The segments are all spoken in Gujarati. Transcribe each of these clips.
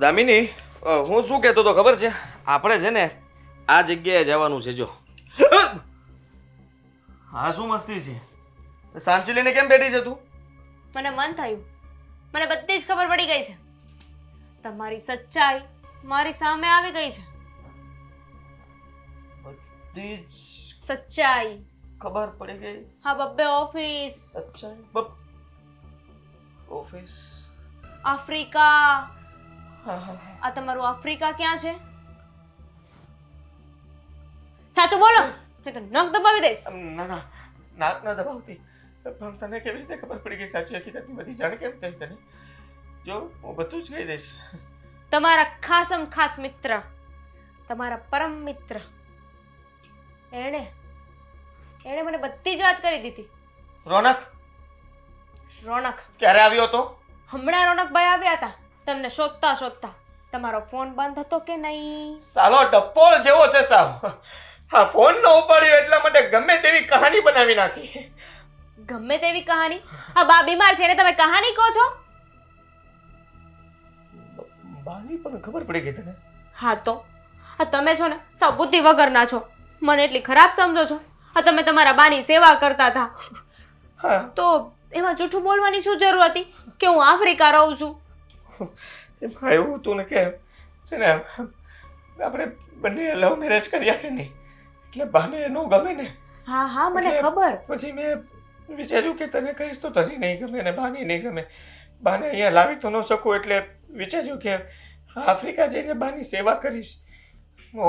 દામિની, હું શું કહેતો તો ખબર છે? આપણે છે ને આ જગ્યાએ જવાનું છે. જો હા, શું મસ્તી છે? સાંચી લઈને કેમ બેઠી છે તું? મને મન થયું, મને બધી જ ખબર પડી ગઈ છે. તમારી સચ્ચાઈ મારી સામે આવી ગઈ છે. બધી જ સચ્ચાઈ ખબર પડી ગઈ. હા, બબ્બે ઓફિસ, સચ્ચાઈ ઓફિસ. આફ્રિકા. હા હા. આ તમારું આફ્રિકા ક્યાં છે? સાચું બોલો, નહીં તો નખ દબાવી દઈશ. ના ના, નાક ના દબાવતી. પણ તને કેવી રીતે ખબર પડી ગઈ? સાચી હકીકતની બધી જાણ કેમ થઈ તને? જો હું બધું જ કહી દઈશ. તમારા ખાસમ ખાસ મિત્ર, તમારા પરમ મિત્ર, એણે મને બધી જ વાત કરી દીધી. રોનક રોનક ક્યારે આવ્યો હતો? હમણાં રોનકભાઈ આવ્યા હતા તમને શોધતા શોધતા. તમારો ફોન બંધ હતો કે નહીં? સાલો ડપ્પોળ જેવો છે સાવ. હા, ફોન ન ઉપાડ્યો એટલા માટે ગમે તેવી કહાની બનાવી નાખી. ગમે તેવી કહાની? આ બા બીમાર છે ને તમે કહાની કહો છો? બાની પણ ખબર પડી ગઈ તને? હા તો આ તમે છો ને સાવ બુદ્ધિ વગરના છો. મને એટલી ખરાબ સમજો છો? આ તમે તમારા બાની સેવા કરતા હતા હા, તો એમાં જૂઠું બોલવાની શું જરૂર હતી કે હું આફ્રિકા રહું છું? એમાં એવું હતું ને કે છે ને આપણે બંને લવ મેરેજ કર્યા કે નહીં, એટલે બાને નો ગમે ને. હા હા, મને એટલે ખબર. પછી મેં વિચાર્યું કે તને કહીશ તો તને નહીં ગમે ને બાને નહીં ગમે. બાને અહીંયા લાવી તો ન શકું, એટલે વિચાર્યું કે આફ્રિકા જઈને બાની સેવા કરીશ.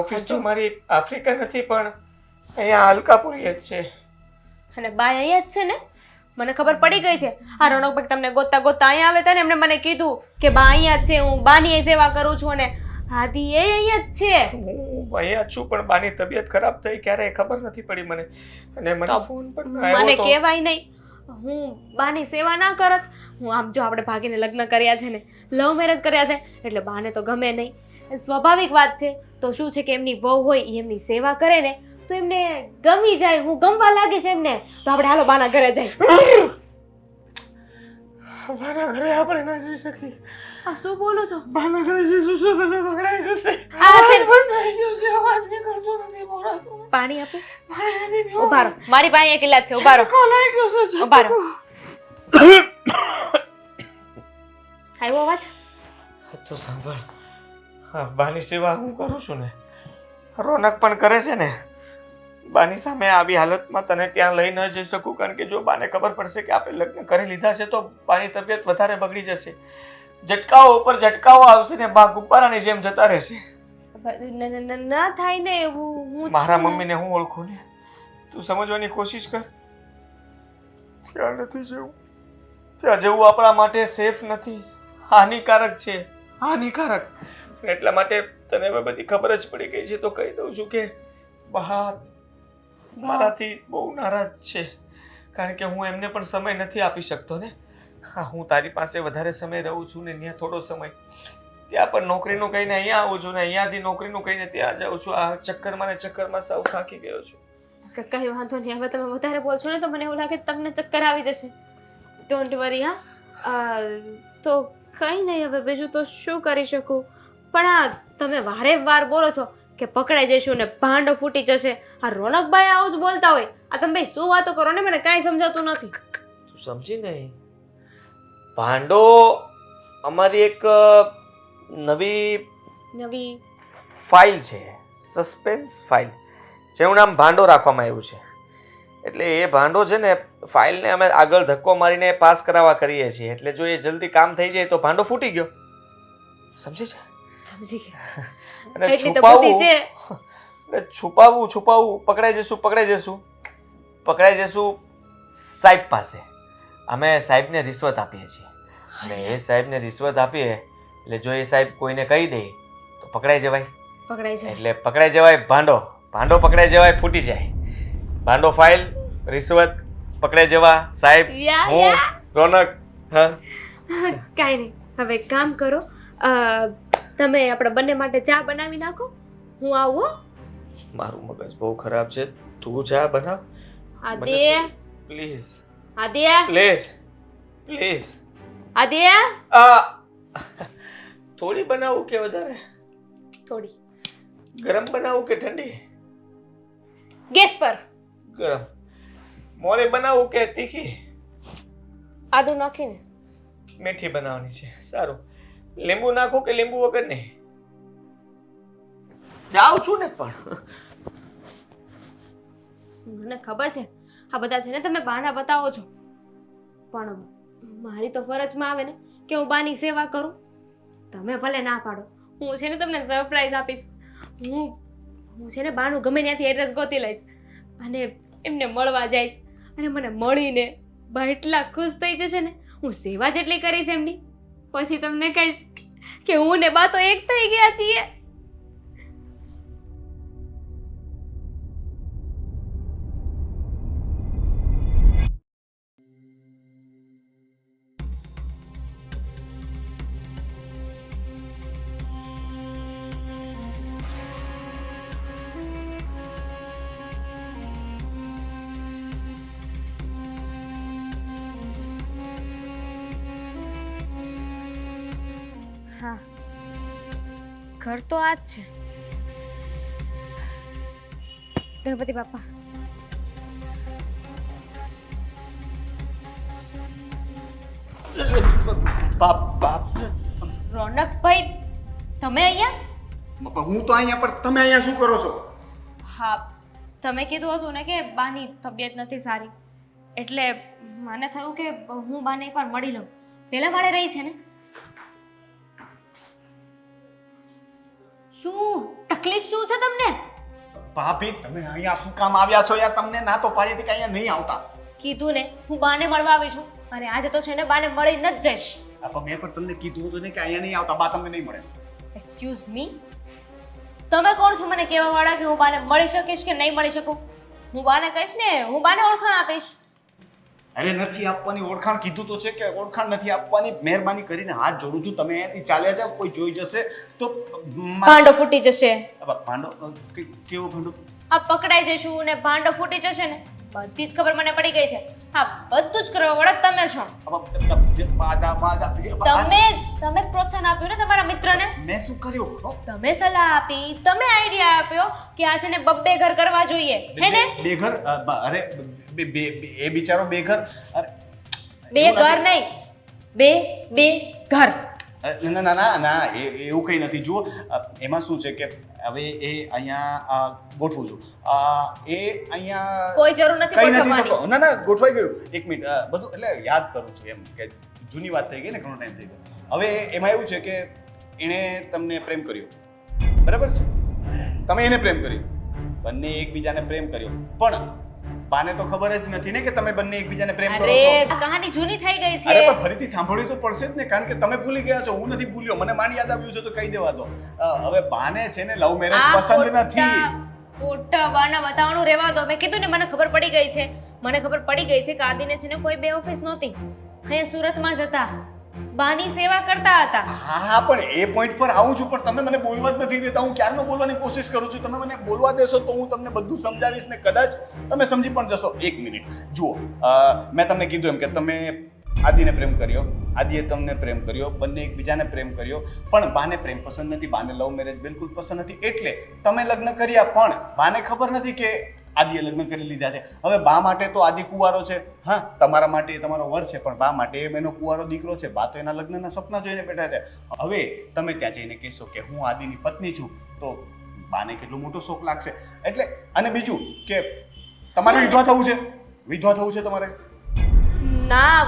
ઓફિસ તો મારી આફ્રિકા નથી પણ અહીંયા અલકાપુરી જ છે. અને બા અહીંયા જ છે ને? મને ખબર પડી ગઈ છે. આ રોનકભાઈ તમને ગોતતા ગોતતા અહીંયા આવે હતા ને, એમણે મને કીધું કે બા અહીંયા જ છે, હું બાની સેવા કરું છું. અને આદિ એ અહીંયા જ છે. હું અહીંયા છું પણ બાની તબિયત ખરાબ થઈ ક્યારે ખબર નથી પડી મને. અને મને ફોન પણ મને આવ્યો તો. કહેવાય નહીં, હું બાની સેવા ના કરત. હું આમ જો આપણે ભાગીને લગ્ન કર્યા છે ને, લવ મેરેજ કર્યા છે, એટલે બાને તો ગમે નહીં. સ્વાભાવિક વાત છે. તો શું છે કે એમની વહુ હોય એ એમની સેવા કરે ને તો એમને ગમી જાય. હું ગમવા લાગીશ એમને. તો આપણે હાલો બાના ઘરે જાય. બાના ઘરે આપણે ના જઈ શકીએ. આ શું બોલો છો? બાના ઘરે જઈશું તો બધું બગડાઈ જશે. આ છે બંધ થઈ ગયો છે, અવાજ નીકળતો નથી બોલાતો. પાણી આપો. પાણી નથી પીવું. ઉભા રહો, મારી પાસે એક ઇલાજ છે. ઉભા રહો, ઝટકો લાગી ગયો છે, ઉભા રહો. ઝટકો. આવ્યો અવાજ? તો સાંભળ, હા, બાની સેવા હું કરું છું ને, રોનક પણ કરે છે ને. બાની સામે આવી હાલતમાં તને ત્યાં લઈ ન જઈ શકું, કારણ કે જો બાને ખબર પડશે કે આપણે લગ્ન કરી લીધા છે તો બાની તબિયત વધારે બગડી જશે. ઝટકાઓ ઉપર ઝટકાઓ આવશે ને બા ગુબ્બારાની જેમ જતા રહેશે. ના થાય ને એવું. હું મારા મમ્મીને હું ઓળખું ને. તું સમજવાની કોશિશ કર. ત્યાં નથી જવું. ત્યાં જવું આપણા માટે સેફ નથી, હાનિકારક છે, હાનિકારક. એટલા માટે તને હવે બધી ખબર જ પડી ગઈ છે તો કહી દઉં છું કે બા મારાથી બહુ નારાજ છે, કારણ કે હું એમને પણ સમય નથી આપી શકતો ને. હા, હું તારી પાસે વધારે સમય રહું છું ને ત્યાં થોડો સમય, ત્યાં પણ નોકરીનું કહીને અહીંયા આવું છું ને અહીંયાથી નોકરીનું કહીને ત્યાં જાઉં છું. આ ચક્કરમાં ને ચક્કરમાં સાવ થાકી ગયો છું. કઈ વાંધો નહીં. હવે તમે વધારે બોલશો ને તો મને એવું લાગે તમને ચક્કર આવી જશે. Don't worry. હા, તો કઈ નહીં. હવે બીજું તો શું કરી શકું? પણ આ તમે વારે વાર બોલો છો કે પકડાઈ જઈશું ને ભાંડો ફૂટી જશે. આ રોનકભાઈ આવું જ બોલતા હોય. આ તમે ભાઈ શું વાતો કરો ને, મને કાંઈ સમજાતું નથી. તું સમજી નહીં. ભાંડો અમારી એક નવી ફાઇલ છે, સસ્પેન્સ ફાઇલ, જેનું નામ ભાંડો રાખવામાં આવ્યું છે. એટલે એ ભાંડો છે ને, ફાઇલને અમે આગળ ધક્કો મારીને પાસ કરાવવા કરીએ છીએ. એટલે જો એ જલ્દી કામ થઈ જાય તો ભાંડો ફૂટી ગયો. સમજી છે? સમજી ગયા. અને એટલી તો બુદ્ધિ છે. છુપાવવું પકડાઈ જશું સાહેબ પાસે. અમે સાહેબને રિશ્વત આપીએ છીએ અને એ સાહેબને રિશ્વત આપીએ એટલે જો એ સાહેબ કોઈને કહી દે તો પકડાઈ જવાય. એટલે પકડાઈ જવાય ભાંડો પકડાઈ જવાય, ફૂટી જાય. ભાંડો ફાઇલ, રિશ્વત, પકડાઈ જવા સાહેબ, હું, રોનક. હા, કાંઈ નહીં. હવે એક કામ કરો, તમે આપણે બંને માટે ચા બનાવી નાખો. હું આવું. મારું મગજ બહુ ખરાબ છે. તું ચા બનાવ. આદિ પ્લીઝ. આદિ પ્લીઝ. આદિ તું થોડી બનાવું કે વધારે? થોડી. ગરમ બનાવું કે ઠંડી? ગેસ પર. ગરમ. મોરે બનાવું કે તીખી? આદુ નાખીને. મીઠી બનાવવાની છે. સારું. લીંબુ નાખું કે લીંબુ વગર નહીં? જાઉં છું ને પણ. મને ખબર છે આ બધા છે ને તમે બહાના બતાવો છો, પણ મારી તો ફરજમાં આવે ને કે હું બાની સેવા કરું. તમે ભલે ના પાડો, હું છે ને તમને સરપ્રાઈઝ આપીશ. હું છે ને બાનું ગમે ત્યાંથી એડ્રેસ ગોતી લઈશ અને એમને મળવા જઈશ. અને મને મળીને બા એટલા ખુશ થઈ જશે ને, હું સેવા જેટલી કરીશ એમની, પછી તમને કહીશ કે હું ને બા તો એક થઈ ગયા છીએ. હા, ઘર તો આ જ છે. ગણપતિ બાપા. રોનકભાઈ, તમે અહીંયા? હું તો અહીંયા, પણ તમે અહીંયા શું કરો છો? હા, તમે કીધું હતું ને કે બાની તબિયત નથી સારી, એટલે મને થયું કે હું બાને એકવાર મળી લઉં. પેલા માળે રહી છે ને? શું તકલીફ શું છે તમને? ભાભી, તમે અહીંયા શું કામ આવ્યા છો યાર? તમને ના તો પાડી હતી કે અહીંયા નહીં આવતા. કીધું ને હું બાને મળવા આવી છું, અને આજે તો છે ને બાને મળીને જ જઈશ. મેં પણ તમને કીધું હતું ને કે અહીંયા નહીં આવતા, બા તમને નહીં મળે. એક્સક્યુઝ મી, તમે કોણ છો મને કહેવા વાળા કે હું બાને મળી શકીશ કે નહીં મળી શકું? હું બાને કહીશ ને, હું બાને ઓળખાણ આપીશ. અરે નથી આપવાની ઓળખાણ, કીધું તો છે કે ઓળખાણ નથી આપવાની. મહેરબાની કરીને હાથ જોડું છું, તમે અહીંયાથી ચાલ્યા જાઓ. કોઈ જોઈ જશે તો ભાંડો ફૂટી જશે. ભાંડો? કેવો ભાંડો? આ પકડાઈ જઈશું ને ભાંડો ફૂટી જશે ને, બધી જ ખબર મને પડી ગઈ છે. હા, બધું જ કરવા વાળા તમે છો. તમે જ પ્રોત્સાહન આપ્યું ને તમારા મિત્રને. મેં શું કર્યું? તમે સલાહ આપી, તમે આઈડિયા આપ્યો કે આ છે ને બબ્બે ઘર કરવા જોઈએ, હે ને? બે ઘર? અરે એ બિચારો બે ઘર. બે ઘર નહીં, બે ઘર. ના ના ના ના, એવું કંઈ નથી. જુઓ, એમાં શું છે કે હવે એ અહીંયા ગોઠવું છું. એ અહીંયા કોઈ જરૂર નથી કંઈ નથી ગોઠવવાની. થતો. ના ના, ગોઠવાઈ ગયું. એક મિનિટ, બધું એટલે યાદ કરું છું એમ કે જૂની વાત થઈ ગઈ ને, ઘણો ટાઈમ થઈ ગયો. હવે એમાં એવું છે કે એણે તમને પ્રેમ કર્યો, બરાબર છે? તમે એને પ્રેમ કર્યો, બંને એકબીજાને પ્રેમ કર્યો, પણ બાને તો ખબર જ નથી ને કે તમે બંને એકબીજાને પ્રેમ કરો છો. અરે કહાની જૂની થઈ ગઈ છે. અરે પણ ફરીથી સાંભળવી તો પડશે જ ને, કારણ કે તમે ભૂલી ગયા છો, હું નથી ભૂલ્યો. મને માંડ યાદ આવ્યું છે તો કહી દેવા દો. હવે બાને છે ને લવ મેરેજ પસંદ નથી. ખોટા બાના બતાવવાનું રહેવા દો. મેં કીધું ને મને ખબર પડી ગઈ છે. મને ખબર પડી ગઈ છે કે આદિને છે ને કોઈ બે ઓફિસ નહોતી, અહીંયા સુરતમાં જ હતા, બાની સેવા કરતા હતા. હા, પણ એ પોઈન્ટ પર આવું છું, પણ તમે મને બોલવા જ નથી દેતા. હું ક્યારનો બોલવાની કોશિશ કરું છું. તમે મને બોલવા દેશો તો હું તમને બધું સમજાવીશ ને કદાચ તમે સમજી પણ જશો. એક મિનિટ જુઓ, મેં તમને કીધું એમ કે તમે આદિને પ્રેમ કર્યો, આદિએ તમને પ્રેમ કર્યો, બંને એકબીજાને પ્રેમ કર્યો, પણ બાને પ્રેમ પસંદ નથી, બાને લવ મેરેજ બિલકુલ પસંદ નથી. એટલે તમે લગ્ન કર્યા, પણ બાને ખબર નથી કે આદિએ લગ્ન કરી લીધા છે. હવે બા માટે તો આદિ કુંવારો છે, હા, તમારા માટે એ તમારો વર છે, પણ બા માટે એનો કુંવારો દીકરો છે. બા તો એના લગ્નના સપના જોઈને બેઠા છે. હવે તમે ત્યાં જઈને કહેશો કે હું આદિની પત્ની છું, તો બાને કેટલો મોટો શોખ લાગશે. એટલે અને બીજું કે તમારે વિધવા થવું છે, વિધવા થવું છે તમારે. ના,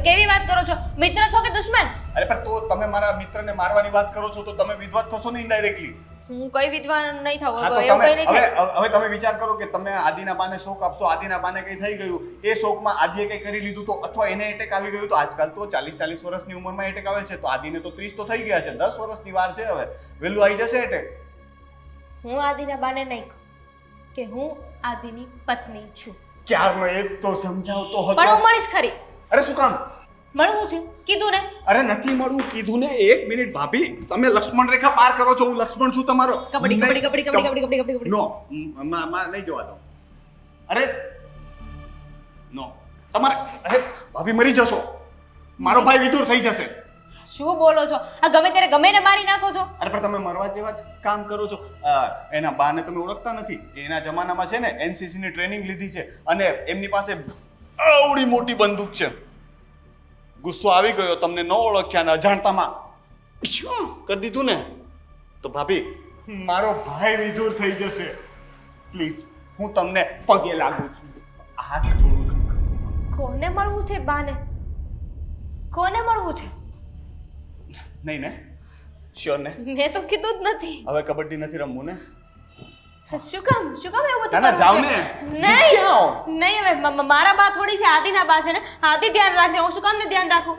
કેવી વાત કરો છો? મિત્ર છો કે દુશ્મન? અરે પણ તો તમે મારા મિત્રને મારવાની વાત કરો છો તો તમે વિધવા થશો ને ઇનડાયરેક્ટલી. હું કોઈ વિદ્વાન નહીં થાવ. હા, તો એવું તમે કંઈ નહીં થાય. હવે તમે વિચાર કરો કે તમે આદિના બાને શોખ આપશો, આદિના બાને કંઈ થઈ ગયું, એ શોખમાં આદિએ કંઈ કરી લીધું તો, અથવા એને એટેક આવી ગયું તો, આજકાલ તો 40 વર્ષની ઉંમરમાં એટેક આવે છે, તો આદિને તો 30 તો થઈ ગયા છે, 10 વર્ષની વાર છે, હવે વહેલું આવી જશે એટેક. હું આદિના બાને નહીં કહું કે હું આદિની પત્ની છું. ક્યારનો એક તો સમજાવતો હતો. પણ હું મળીશ ખરી. અરે શું કામ મળવું છે? કીધું ને. અરે નથી મળવું, કીધું ને. એક મિનિટ ભાભી, તમે લક્ષ્મણ રેખા પાર કરો છો. હું લક્ષ્મણ છું તમારો. કબડ્ડી કબડ્ડી કબડ્ડી કબડ્ડી કબડ્ડી કબડ્ડી. નો, માં નહીં જવા દો. અરે નો, તમારે, અરે ભાભી મરી જશો, મારો ભાઈ વિદુર થઈ જશે. શું બોલો છો? આ ગમે ત્યારે ગમે ને મારી નાખો છો. અરે પણ તમે મરવા જેવા જ કામ કરો છો. એના બાને તમે ઓળખતા નથી? એના જમાનામાં છે ને એનસીસી ની ટ્રેનિંગ લીધી છે અને એમની પાસે આવડી મોટી બંદૂક છે. ગુસ્સો આવી ગયો, તમને ન ઓળખ્યા ને અજાણતામાં કરી દીધું ને તો ભાભી મારો ભાઈ વિધુર થઈ જશે. પ્લીઝ હું તમને પગે લાગુ છું, હાથ જોડું છું. કોને મળવું છે બાને? કોને મળવું છે? નહીં ને? શ્યોર ને? મેં તો કીધું જ નથી. હવે કબડ્ડી નથી રમવું ને? શું કામ એવું ના ના જાવ ને. નહીં હવે મારા બા થોડી છે, આદિના બા છે ને. આદિ ધ્યાન રાખજે, હું શું કામ ને ધ્યાન રાખું?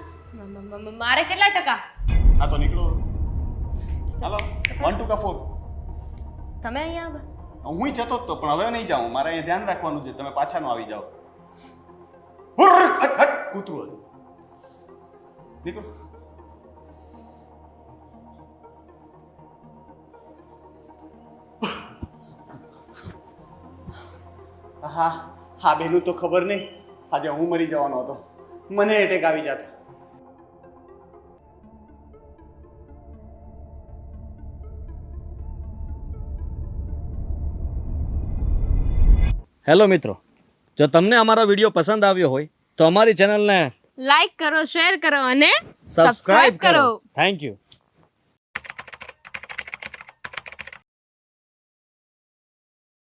મારે કેટલા ટકા? હા તો નીકળો. ચાલો 1 2 4. તમે અહીંયા આવો. હું જતો જ તો પણ હવે નહીં જાઉં. મારે અહીંયા ધ્યાન રાખવાનું છે. તમે પાછા ન આવી જાઓ. હટ હટ કૂતરું હતું. નીકળો. હા હા બેનું તો ખબર નહીં, આજે હું મરી જવાનો હતો. મને એટેક આવી જાત. હેલો મિત્રો, જો તમને અમારો વિડીયો પસંદ આવ્યો હોય તો અમારી ચેનલને લાઈક કરો, શેર કરો અને સબસ્ક્રાઇબ કરો. Thank you.